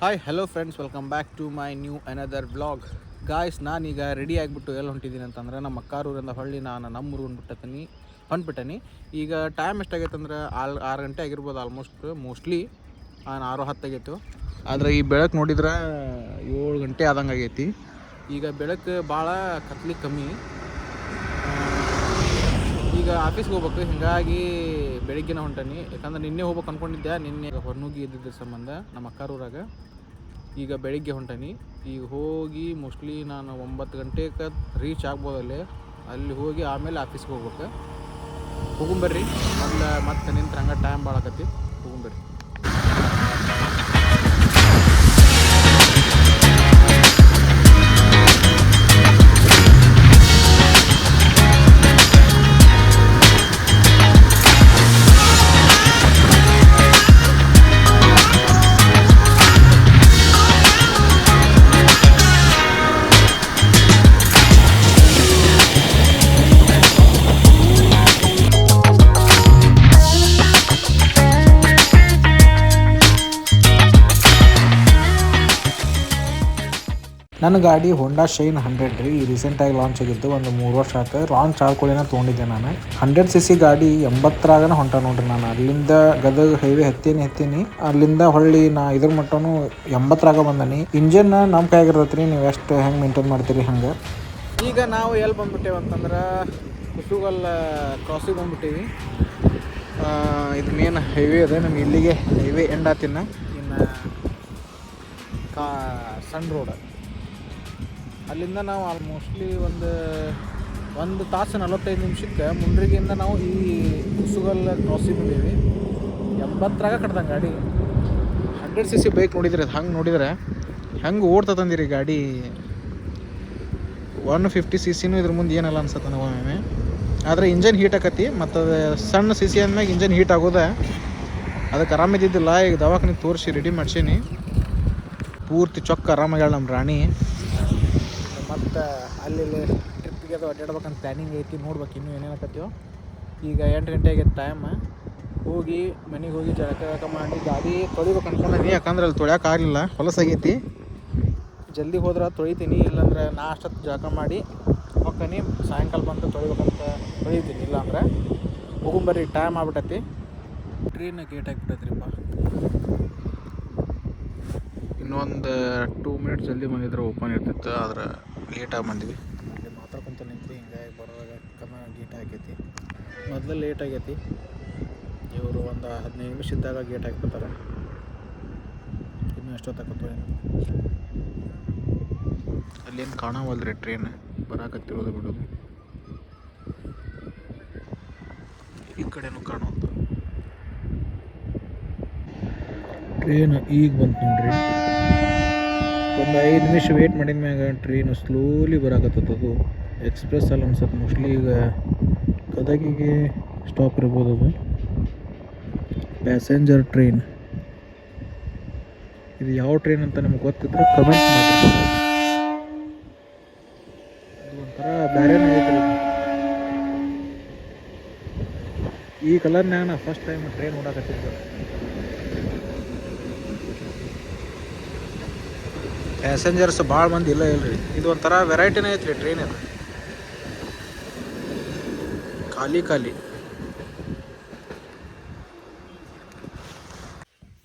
Hi hello friends, welcome back to my new another vlog. Guys, ನಾನೀಗ ready ಆಗಿಬಿಟ್ಟು ಎಲ್ಲಿ ಹೊಂಟಿದ್ದೀನಿ ಅಂತಂದ್ರೆ ನಮ್ಮ ಅಕ್ಕಾರೂರಿಂದ ಹೊಳ್ಳಿ ನಾನು ನಮ್ಮೂರು ಹೊಂಟ್ಬಿಟ್ಟನಿ. ಈಗ ಟೈಮ್ ಎಷ್ಟಾಗೈತೆ ಅಂದ್ರೆ 6 ಗಂಟೆ ಆಗಿರ್ಬೋದು. ಮೋಸ್ಟ್ಲಿ 6:10 ಆಗೈತು. ಆದರೆ ಈ ಬೆಳಕು ನೋಡಿದ್ರೆ 7 ಗಂಟೆ ಆದಂಗೆ ಆಗೈತಿ. ಈಗ ಬೆಳಕು ಭಾಳ ಕತ್ಲಿ ಕಮ್ಮಿ. ಈಗ ಆಫೀಸ್ಗೆ ಹೋಗ್ಬೇಕು, ಹೀಗಾಗಿ ಬೆಳಿಗ್ಗೆನ ಹೊಂಟನಿ. ಯಾಕಂದ್ರೆ ನಿನ್ನೆ ಹೋಗ್ಬೇಕು ಅಂದ್ಕೊಂಡಿದ್ದೆ, ನಿನ್ನೆ ಹೊರನುಗ್ಗಿ ಇದ್ದಿದ್ದ ಸಂಬಂಧ ನಮ್ಮ ಅಕ್ಕಾರೂರಾಗ. ಈಗ ಬೆಳಿಗ್ಗೆ ಹೊಂಟನಿ. ಈಗ ಹೋಗಿ ಮೋಸ್ಟ್ಲಿ ನಾನು 9 ಗಂಟೆಗೆ ರೀಚ್ ಆಗ್ಬೋದಲ್ಲಿ. ಅಲ್ಲಿ ಹೋಗಿ ಆಮೇಲೆ ಆಫೀಸ್ಗೆ ಹೋಗುಂಬರ್ರಿ. ಮತ್ತೆ ನಿಂತ್ರೆ ಹಂಗೆ ಟೈಮ್ ಭಾಳ ಆಕತಿ. ಹೋಗುಂಬರ್ರಿ. ನನ್ನ ಗಾಡಿ ಹೋಂಡಾ ಶೈನ್ 100 ರೀ. ರೀಸೆಂಟಾಗಿ ಲಾಂಚ್ ಆಗಿದ್ದು, ಒಂದು 3 ವರ್ಷ ಆಯ್ತು. ಲಾಂಚ್ ಆದ್ಕೊಳ್ಳೇನ ತೊಗೊಂಡಿದ್ದೆ ನಾನು. 100cc ಗಾಡಿ 80ರಾಗನ ಹೊಂಟ ನೋಡ್ರಿ. ನಾನು ಅಲ್ಲಿಂದ ಗದಗ ಹೈವೇ ಹತ್ತೀನಿ. ಅಲ್ಲಿಂದ ಹೊಳ್ಳಿ ನಾ ಇದ್ರ ಮಟ್ಟನು 80ರಾಗ ಬಂದನಿ. ಇಂಜನ್ ನಮ್ಮ ಕೈಯಾಗಿರ್ತೈತೆ ರೀ, ನೀವು ಎಷ್ಟು ಹೆಂಗೆ ಮೇಂಟೈನ್ ಮಾಡ್ತೀರಿ ಹಂಗೆ. ಈಗ ನಾವು ಎಲ್ಲಿ ಬಂದ್ಬಿಟ್ಟೇವೆ ಅಂತಂದ್ರೆ ಕುಸುಗಲ್ ಕ್ರಾಸಿಗೆ ಬಂದ್ಬಿಟ್ಟೇವಿ. ಇದು ಮೇನ್ ಹೈವೇ ಅದ. ನಮ್ಗೆ ಇಲ್ಲಿಗೆ ಹೈವೇ ಎಂಡ್ ಆತಿನ. ಇನ್ನು ಸಣ್ಣ ರೋಡ್. ಅಲ್ಲಿಂದ ನಾವು ಆಲ್ಮೋಸ್ಟ್ಲಿ ಒಂದು ತಾಸು 45 ನಿಮಿಷಕ್ಕೆ ಮುಂಡ್ರಿಗಿಂದ ನಾವು ಈ ಕುಸುಗಲ್ ಕ್ರಾಸಿಗೆ ಬಂದೀವಿ. 80ರಾಗ ಕಟ್ದಂಗೆ ಗಾಡಿ. 100cc ಬೈಕ್ ನೋಡಿದ್ರೆ ಅದು ಹಂಗೆ ನೋಡಿದ್ರೆ ಹೆಂಗೆ ಓಡ್ತಂದಿರಿ ಗಾಡಿ. 150cc ಇದ್ರ ಮುಂದೆ ಏನಲ್ಲ ಅನ್ಸತ್ತೆ ನಾವು. ಆದರೆ ಇಂಜನ್ ಹೀಟ್ ಆಕತಿ. ಮತ್ತು ಅದು ಸಣ್ಣ cc ಅಂದ್ಮ್ಯಾಗ ಇಂಜನ್ ಹೀಟ್ ಆಗೋದೆ. ಅದಕ್ಕೆ ಆರಾಮಿದ್ದಿದ್ದಿಲ್ಲ. ಈಗ ದವಾಖಾನಿಗೆ ತೋರಿಸಿ ರೆಡಿ ಮಾಡ್ಸೀನಿ. ಪೂರ್ತಿ ಚೊಕ್ಕ ಆರಾಮಾಗ್ಯಾಳ ನಮ್ಮ ರಾಣಿ. ಮತ್ತು ಅಲ್ಲಿ ಟ್ರಿಪ್ಪಿಗೆ ಅದು ಅಡ್ಡಾಡ್ಬೇಕಂತ ಪ್ಲ್ಯಾನಿಂಗ್ ಐತಿ. ನೋಡ್ಬೇಕು ಇನ್ನೂ ಏನೇನಾಕತ್ತೀವೋ. ಈಗ 8 ಗಂಟೆ ಆಗೈತೆ ಟೈಮ್. ಹೋಗಿ ಮನೆಗೆ ಹೋಗಿ ಜಳಕ ಮಾಡಿ ಗಾಡಿ ತೊಳಿಬೇಕು ಅನ್ಕೊಂಡೀನಿ. ಯಾಕಂದ್ರೆ ಅಲ್ಲಿ ತೊಳ್ಯಾಕಾಗಲಿಲ್ಲ, ಹೊಲಸಾಗೈತಿ. ಜಲ್ದಿ ಹೋದ್ರೆ ತೊಳಿತೀನಿ, ಇಲ್ಲಾಂದ್ರೆ ನಾ ಅಷ್ಟೊತ್ತು ಜಳಕ ಮಾಡಿ ಹೋಗ್ತೀನಿ. ಸಾಯಂಕಾಲ ಬಂದು ತೊಳಿಬೇಕಂತ ತೊಳಿತೀನಿ. ಇಲ್ಲಾಂದ್ರೆ ಹೋಗುಂಬರ್ರಿ, ಟೈಮ್ ಆಗ್ಬಿಟ್ಟೈತಿ. ಟ್ರೈನ್ ಗೇಟ್ ಆಗಿಬಿಟ್ಟೈತ್ರಿಪ್ಪ. ಇನ್ನೊಂದು 2 ಮಿನಿಟ್ಸ್ ಜಲ್ದಿ ಬಂದಿದ್ರೆ ಓಪನ್ ಇರ್ತಿತ್ತು. ಆದ್ರೆ ಲೇಟಾಗಿ ಬಂದ್ವಿ. ಅಲ್ಲಿ ಮಾತಾಡ್ಕೊಂತ ನಿಂತ್ರಿ. ಹಿಂಗಾಗಿ ಬರೋದಾಗ ಗೇಟ್ ಹಾಕೈತಿ. ಮೊದಲು ಲೇಟ್ ಆಗೈತಿ. ಇವರು ಒಂದು 15 ನಿಮಿಷ ಇದ್ದಾಗ ಗೇಟ್ ಹಾಕ್ಬಿಡ್ತಾರೆ. ಇನ್ನೂ ಎಷ್ಟೊತ್ತಾಕತ್ತೋ ಏನು. ಅಲ್ಲೇನು ಕಾಣವಲ್ರಿ ಟ್ರೈನ್ ಬರಾಕತ್ತಿರೋದು ಬಿಡೋದು. ಈ ಕಡೆನೂ ಕಾಣುವಂತ ಟ್ರೈನ್ ಈಗ ಬಂತು ನೋಡ್ರಿ. ಒಂದು 5 ನಿಮಿಷ ವೇಟ್ ಮಾಡಿದ ಮ್ಯಾಗ ಟ್ರೈನು ಸ್ಲೋಲಿ ಬರಾಕತ್ತದು. ಎಕ್ಸ್ಪ್ರೆಸ್ ಅಲ್ಲ ಅನ್ಸತ್ತೆ. ಮೋಸ್ಟ್ಲಿ ಈಗ ಗದಗಿಗೆ ಸ್ಟಾಪ್ ಇರ್ಬೋದು. ಅದು ಪ್ಯಾಸೆಂಜರ್ ಟ್ರೈನ್. ಇದು ಯಾವ ಟ್ರೈನ್ ಅಂತ ನಿಮ್ಗೆ ಗೊತ್ತಿದ್ರೆ ಕಮೆಂಟ್ ಮಾಡಿ. ಅದು ಒಂಥರ ಬೇರೆನೇ ಐತ್ರಿ. ಈ ಕಲರ್ನ್ಯಾಗ ನಾ ಫಸ್ಟ್ ಟೈಮ್ ಟ್ರೈನ್ ನೋಡಕತ್ತಿದ್ದೆ. ಪ್ಯಾಸೆಂಜರ್ಸ್ ಭಾಳ ಮಂದಿ ಇಲ್ರಿ. ಇದು ಒಂಥರ ವೆರೈಟಿನೇ ಐತ್ರಿ ಟ್ರೈನ್. ಇದು ಖಾಲಿ.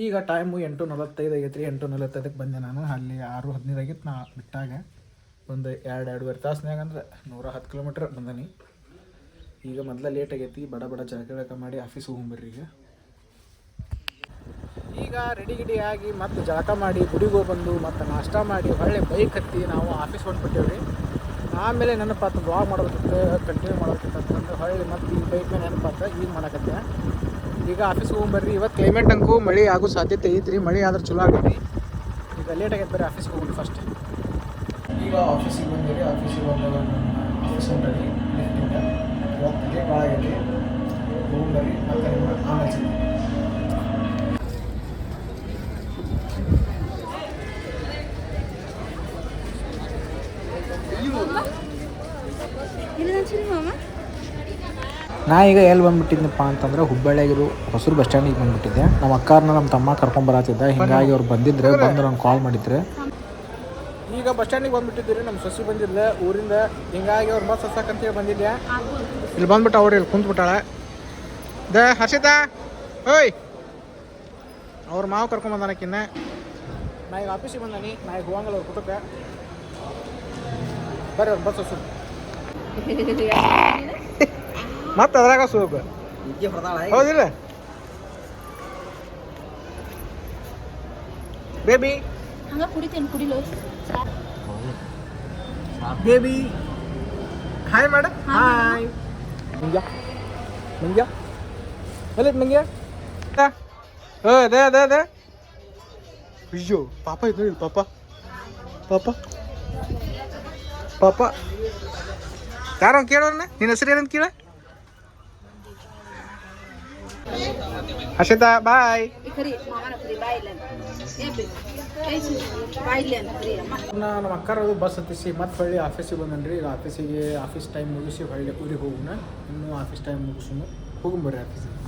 ಈಗ ಟೈಮು 8:45 ಆಗೈತೆ ರೀ. 8:45ಕ್ಕೆ ಬಂದೆ ನಾನು. ಅಲ್ಲಿ 6:15 ಆಗಿತ್ತು ನಾ ಬಿಟ್ಟಾಗ. ಒಂದು 2-2.5 ತಾಸ್ನಾಗ ಅಂದ್ರೆ 110 ಕಿಲೋಮೀಟ್ರ್ ಬಂದನಿ. ಈಗ ಮೊದಲ ಲೇಟ್ ಆಗೈತಿ. ಬಡ ಜಳಕ ಮಾಡಿ ಆಫೀಸ್ ಹೋಗ್ಬರ್ರಿ. ಈಗ ರೆಡಿ ಆಗಿ ಮತ್ತೆ ಜಳಕ ಮಾಡಿ ಗುಡಿಗೆ ಬಂದು ಮತ್ತೆ ನಾಷ್ಟ ಮಾಡಿ ಹೊಳ್ಳೆ ಬೈಕ್ ಹತ್ತಿ ನಾವು ಆಫೀಸ್ ಹೊಂಟ್ಬಿಟ್ಟೇವ್ರಿ. ಆಮೇಲೆ ನೆನಪಾತು ಬ್ಲಾಗ್ ಮಾಡೋದಕ್ಕೆ ಕಂಟಿನ್ಯೂ ಮಾಡೋದಕ್ಕಿಂತ ಅಂತಂದ್ರೆ ಹೊಳ್ಳಿ ಮತ್ತೆ ಈ ಬೈಕ್ ಮೇಲೆ ನೆನಪಾತು. ಈಗ ಮಾಡಕತ್ತೆ. ಈಗ ಆಫೀಸ್ಗೆ ಹೋಗ್ಬರ್ರಿ. ಇವತ್ತು ಕ್ಲೈಮೇಟ್ ಅಂಕು ಮಳೆ ಆಗೋ ಸಾಧ್ಯತೆ ಐತ್ರಿ. ಮಳೆ ಆದ್ರೆ ಚಲೋ ಆಗೈತಿ. ಈಗ ಲೇಟ್ ಆಗೈತೆ ಬರ್ರಿ ಆಫೀಸ್ಗೆ ಹೋಗ್ರಿ ಫಸ್ಟ್. ಈಗ ಆಫೀಸಿಗೆ ಬಂದಿರಿ. ಆಫೀಸಿಗೆ ಬಂದಾಗ ಆಫೀಸ್ ಹೊಂಟರಿ ಲಿಫ್ಟಿಂದ. ಇವತ್ತಿಗೆ ಭಾಳ ಆಗೈತಿ. ಹೋಗ್ಬರ್ರಿ. ಮತ್ತೆ ಆಮೇಲೆ ಸಿಗ್ತೀವಿ. ನಾ ಈಗ ಎಲ್ಲಿ ಬಂದುಬಿಟ್ಟಿದ್ನಪ್ಪ ಅಂತಂದ್ರೆ ಹುಬ್ಬಳ್ಳಿಯಾಗಿರೋ ಹೊಸೂರು ಬಸ್ ಸ್ಟ್ಯಾಂಡಿಗೆ ಬಂದುಬಿಟ್ಟಿದ್ದೆ. ನಮ್ಮ ಅಕ್ಕಾರನ್ನ ನಮ್ಮ ತಮ್ಮ ಕರ್ಕೊಂಬರತ್ತಿದ್ದ, ಹೀಗಾಗಿ ಅವ್ರು ಬಂದಿದ್ರೆ ಬಂದು ನಂಗೆ ಕಾಲ್ ಮಾಡಿದ್ರೆ. ಈಗ ಬಸ್ ಸ್ಟ್ಯಾಂಡಿಗೆ ಬಂದುಬಿಟ್ಟಿದ್ದೀರಿ. ನಮ್ಮ ಸೊಸಿ ಬಂದಿದ್ದೆ ಊರಿಂದ, ಹಿಂಗಾಗಿ ಅವ್ರು ಬಸ್ ಹತ್ತಕ್ಕಂತೇಳಿ ಬಂದಿದ್ದೆ. ಇಲ್ಲಿ ಬಂದ್ಬಿಟ್ಟು ಅವ್ರು ಇಲ್ಲಿ ಕುಂತ್ಬಿಟ್ಟಾಳೆ. ಹರ್ಷಿತಾ ಓಯ್, ಅವ್ರ ಮಾವು ಕರ್ಕೊಂಬಂದಾನಕ್ಕಿನ್ನ. ನಾ ಈಗ ಆಫೀಸಿಗೆ ಬಂದಾನಿ, ನಾ ಈಗ ಹೋಗಂಗಲ್ಲ ಅವ್ರ ಕುಟುಂಬಕ್ಕೆ. ಬರ್ರಿ ಅವ್ರು ಬಸ್ ಹಸು ಮತ್ತೆ ಅದ್ರಾಗ ಸೂಪ್ ಹೌದಿಲ್ಲ ಬೇಬಿ? ಹಂಗ ಕುಡಿತೀನಿ, ಕುಡಿಲೋ ಬೇಬಿ. ಹಾಯ್ ಮಾಡ. ಹಾಯ್ ಮಂಗ್ಯ. ಮಂಗ್ಯ ಎಲ್ಲಿ ಮಂಗ್ಯ? ಅದೇ ಅಯ್ಯೋ ಪಾಪ ಇದು ಪಾಪ ಪಾಪ ಪಾಪ ಯಾರೋ ಕೇಳೋಣ. ನಿನ್ನ ಹೆಸರು ಏನಂತ ಕೇಳ? ಹರ್ಷಿತಾ ಬಾಯ್. ನಮ್ಮ ಅಕ್ಕರದು ಬಸ್ ಹತ್ತಿಸಿ ಮತ್ತೆ ಹೊಳ್ಳಿ ಆಫೀಸಿಗೆ ಬಂದನ್ರಿ. ಈಗ ಆಫೀಸ್ ಟೈಮ್ ಮುಗಿಸಿ ಹೊಳ್ಳಿ ಊರಿಗೆ ಹೋಗೋಣ. ಇನ್ನೂ ಆಫೀಸ್ ಟೈಮ್ ಮುಗಿಸೋಣ, ಹೋಗಂಬರ್ರಿ ಆಫೀಸಿಗೆ.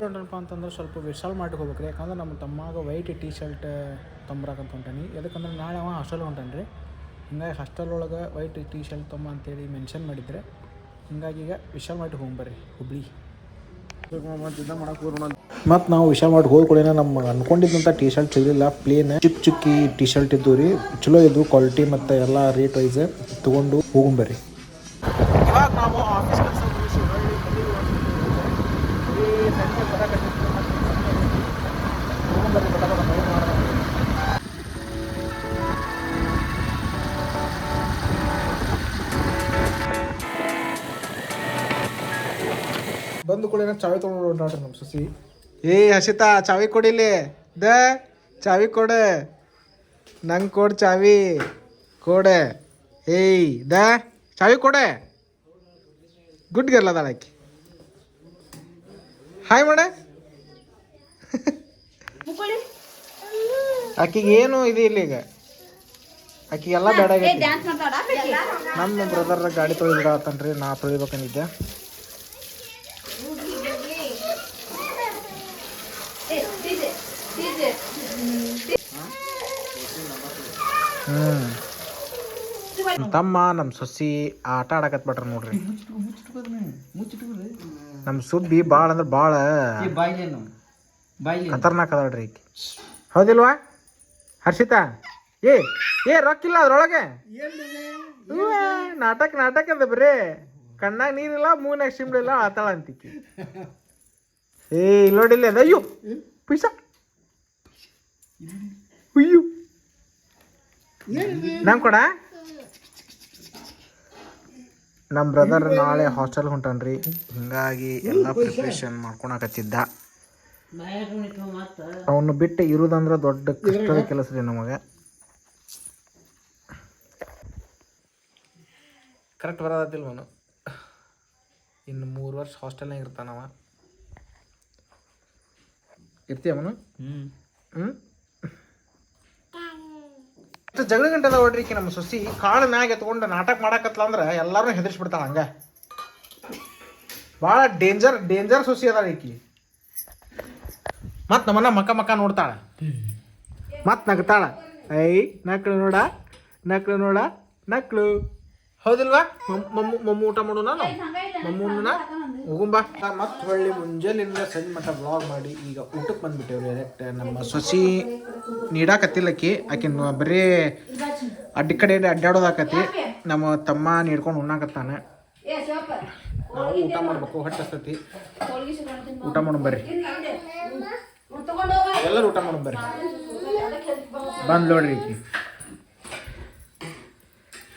ಏನಪ್ಪ ಅಂತಂದ್ರೆ ಸ್ವಲ್ಪ ವಿಶಾಲ್ ಮಾಡಿ ಹೋಗ್ಬೇಕ್ರಿ. ಯಾಕಂದ್ರೆ ನಮ್ಮ ತಮ್ಮಾಗ ವೈಟ್ ಟೀ ಶರ್ಟ್ ತೊಂಬರಾಕಂತ ಹೊಂಟಾನಿ. ಯಾಕಂದ್ರೆ ನಾಳೆ ಅವ ಹಾಸ್ಟೆಲ್ ಹೊಂಟಾನಿ ರೀ. ಹಿಂಗಾಗಿ ಹಾಸ್ಟೆಲ್ ಒಳಗೆ ವೈಟ್ ಟೀ ಶರ್ಟ್ ತೊಂಬ ಅಂತೇಳಿ ಮೆನ್ಷನ್ ಮಾಡಿದರೆ, ಹಿಂಗಾಗಿ ಈಗ ವಿಶಾಲ್ ಮಾಡಿ ಹೋಗ್ಬರ್ರಿ ಹುಬ್ಳಿ. ಮತ್ತು ನಾವು ವಿಶಾಲ್ ಮಾಡಿ ಹೋದ್ಕೊಳ್ಳೇನ ನಮ್ಮ ಅನ್ಕೊಂಡಿದ್ದಂಥ ಟೀ ಶರ್ಟ್ ಸಿಗಲಿಲ್ಲ. ಪ್ಲೇನ್ ಚುಕ್ಕಿ ಟೀ ಶರ್ಟ್ ಇದ್ದು ರೀ, ಚಲೋ ಇದ್ದು ಕ್ವಾಲಿಟಿ ಮತ್ತು ಎಲ್ಲ ರೇಟ್ ವೈಸ್ ತೊಗೊಂಡು ಹೋಗ್ಬರ್ರಿ. ಇವಾಗ ನಾವು ಆಫೀಸ್ ಕೆಲಸ ಮುಗಿಸಿ ಬಂದು ಕೂಡ ಚಾವಿ ತೊಗೊಂಡು ಹೊಂಟಾಡ್ರಿ ನಮ್ಮ ಸೊಸಿ. ಹರ್ಷಿತಾ ಚಾವಿ ಕೊಡಿಲಿ. ಚಾವಿ ಕೊಡೆ, ನಂಗೆ ಕೊಡು ಚಾವಿ ಕೊಡೆ. ಚಾವಿ ಕೊಡೆ. ಗುಡ್ ಗರ್ಲ್ ಅದಾಳ ಆಕಿ. ಹಾಯ್ ಮಾಡ. ಆಕಿಗೆ ಏನು ಇದು ಇಲ್ಲ ಈಗ, ಆಕಿಗೆ ಎಲ್ಲ ಬೇಡ ಆಗೈತಿ. ನಮ್ಮ ಬ್ರದರ್ ಗಾಡಿ ತೊಳಿಬಿಡತ್ತನ್ರಿ, ನಾ ತೊಳಿಬೇಕಂದಿದ್ದೆ. ತಮ್ಮ ನಮ್ಮ ಸೊಸಿ ಆಟ ಆಡಕತ್ ಬಿಟ್ರ ನೋಡ್ರಿ. ನಮ್ಮ ಸುಬ್ಬಿ ಭಾಳ ಅಂದ್ರೆ ಭಾಳ ಖತರ್ನಾಕ್ ಅದಾಳ್ರಿ ಈಕಿ, ಹೌದಿಲ್ವಾ ಹರ್ಷಿತಾ? ರೊಕ್ಕಿಲ್ಲ ಅದ್ರೊಳಗೆ. ನಾಟಕ ಅದ ಬರೀ, ಕಣ್ಣಾಗ ನೀರಿಲ್ಲ, ಮೂನಾಗ ಶಿಮ್ಲಿಲ್ಲ, ಆತಾಳ ಅಂತಿಕ್ಕಿ. ಇಲ್ಲಿ ನೋಡಿಲ್ಲ ಅದ. ಅಯ್ಯೋ ಪೈಸಾ, ಅಯ್ಯೋ ನಂಗೆ ಕೊಡ. ನಮ್ಮ ಬ್ರದರ್ ನಾಳೆ ಹಾಸ್ಟೆಲ್ ಹೊಂಟನ್ರಿ, ಹಿಂಗಾಗಿ ಎಲ್ಲ ಪ್ರಿಪ್ರೇಷನ್ ಮಾಡ್ಕೊಳಕತ್ತಿದ್ದ. ಅವನು ಬಿಟ್ಟು ಇರೋದಂದ್ರೆ ದೊಡ್ಡ ಕಷ್ಟದ ಕೆಲಸ ರೀ ನಮಗೆ. ಕರೆಕ್ಟ್ ಬರೋದಿಲ್ಲ ಅವನು. ಇನ್ನು 3 ವರ್ಷ ಹಾಸ್ಟೆಲ್ನಾಗ ಇರ್ತಾನವ. ಇರ್ತೀಯವನು? ಜಗಳ ಗಂಟೆದ ಹೊಡ್ರಿಕಿ ನಮ್ಮ ಸೊಸಿ ಕಾಳು ಮ್ಯಾಗ ಎತ್ಕೊಂಡು ನಾಟಕ ಮಾಡಕತ್ಲ ಅಂದ್ರೆ ಎಲ್ಲಾರು ಹೆದರ್ಸ್ಬಿಡ್ತಾಳ. ಹಂಗ ಭಾಳ ಡೇಂಜರ್ ಸೊಸಿ ಅದಾಳ ಈಕಿ. ಮತ್ ನಮ್ಮನ್ನ ಮಕ್ಕ ನೋಡ್ತಾಳ, ಮತ್ ನಗ್ತಾಳ. ನಕ್ಳು ಹೌದಿಲ್ವಾ? ಮಮ್ಮು ಊಟ ಮಾಡೋಣ, ಮಮ್ಮೂನ ಹೋಗುಂಬಾ. ಮತ್ತೆ ಹೊಳ್ಳಿ ಮುಂಜಾನಿಂದ ಸಂಜೆ ಮಟ್ಟ ಬ್ಲಾಗ್ ಮಾಡಿ ಈಗ ಊಟಕ್ಕೆ ಬಂದ್ಬಿಟ್ಟೇವ್ರಿ ಡೈರೆಕ್ಟ್. ನಮ್ಮ ಸೊಸಿ ನೀಡಾಕತ್ತಿಲ್ಲಕ್ಕಿ, ಆಕೆ ಬರೀ ಅಡ್ಡಿ ಕಡೆ ಅಡ್ಡಾಡೋದಾಕತಿ. ನಮ್ಮ ತಮ್ಮ ನೀಡ್ಕೊಂಡು ಉಣ್ಣಾಕತ್ತಾನ. ನಾವು ಊಟ ಮಾಡ್ಬೇಕು, ಹೊಟ್ಟೆ ಹಸ್ತೈತಿ. ಊಟ ಮಾಡೋಣ ಬರ್ರಿ, ಎಲ್ಲರೂ ಊಟ ಮಾಡೋಣ ಬರ್ರಿ. ಬಂದ್ ನೋಡ್ರಿ ಈಕಿ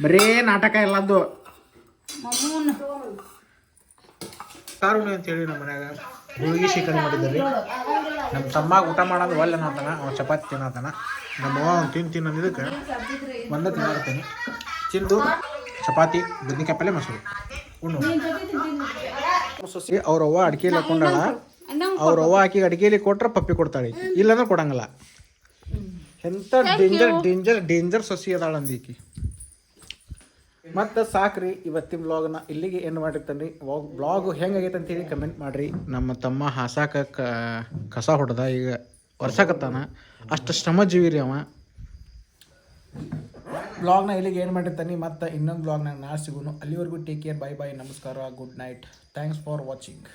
ಬರೀ ನಾಟಕ ಎಲ್ಲದ್ದು. ಕಾರುಣಿ ಅಂತೇಳಿ ನಮ್ಮ ಮನ್ಯಾಗ ಹೋಳಿಗೆ ಶಿಕರಣೆ ಮಾಡಿದ್ರಿ. ನಮ್ಮ ತಮ್ಮಾಗ ಊಟ ಮಾಡೋದು ಒಳ್ಳೆ ಅನ್ನತಾನ, ಅವ್ನು ಚಪಾತಿ ತಿನ್ನತಾನ. ನಮ್ಮವ್ವ ಅವ್ನು ತಿನ್ನೋದಕ್ಕೆ ಒಂದೇ ತಿನ್ನತೀನಿ. ತಿಂದು ಚಪಾತಿ, ಬದ್ನಿಕಾಯಿ ಪಲ್ಯ, ಮೊಸರು ಉಣ್ಣು. ಸೊಸಿ ಅವ್ರವ್ವ ಅಡಿಕೆಲಿ ಹಾಕೊಂಡಾಳ. ಅವ್ರವ್ವ ಆಕಿಗೆ ಅಡಿಕೆಲಿ ಕೊಟ್ರೆ ಪಪ್ಪಿ ಕೊಡ್ತಾಳೆ, ಇಲ್ಲಾಂದ್ರೆ ಕೊಡಂಗಿಲ್ಲ. ಎಂಥ ಡೇಂಜರ್ ಸೊಸಿ ಅದಾಳ ಅಂದೀಕಿ. ಮತ್ತು ಸಾಕ್ರಿ ಇವತ್ತಿನ ಬ್ಲಾಗ್ನ ಇಲ್ಲಿಗೆ ಏನು ಮಾಡಿರ್ತಾನೆ ರೀ ಬ್ಲಾಗು ಹೆಂಗಾಗೈತೆ ಅಂತೇಳಿ ಕಮೆಂಟ್ ಮಾಡಿರಿ. ನಮ್ಮ ತಮ್ಮ ಹಾಸಾಕ ಕಸ ಹೊಡೆದ ಈಗ ವರ್ಷಕತ್ತಾನ, ಅಷ್ಟು ಶ್ರಮಜೀವಿ ರೀ ಅವ. ಬ್ಲಾಗ್ನ ಇಲ್ಲಿಗೆ ಏನು ಮಾಡಿರ್ತಾನೆ, ಮತ್ತು ಇನ್ನೊಂದು ಬ್ಲಾಗ್ನಾಗ ನಾಳೆ ಸಿಗೋನು. ಅಲ್ಲಿವರೆಗೂ ಟೇಕ್ ಕೇರ್, ಬೈ ಬೈ, ನಮಸ್ಕಾರ, good night, thanks for watching.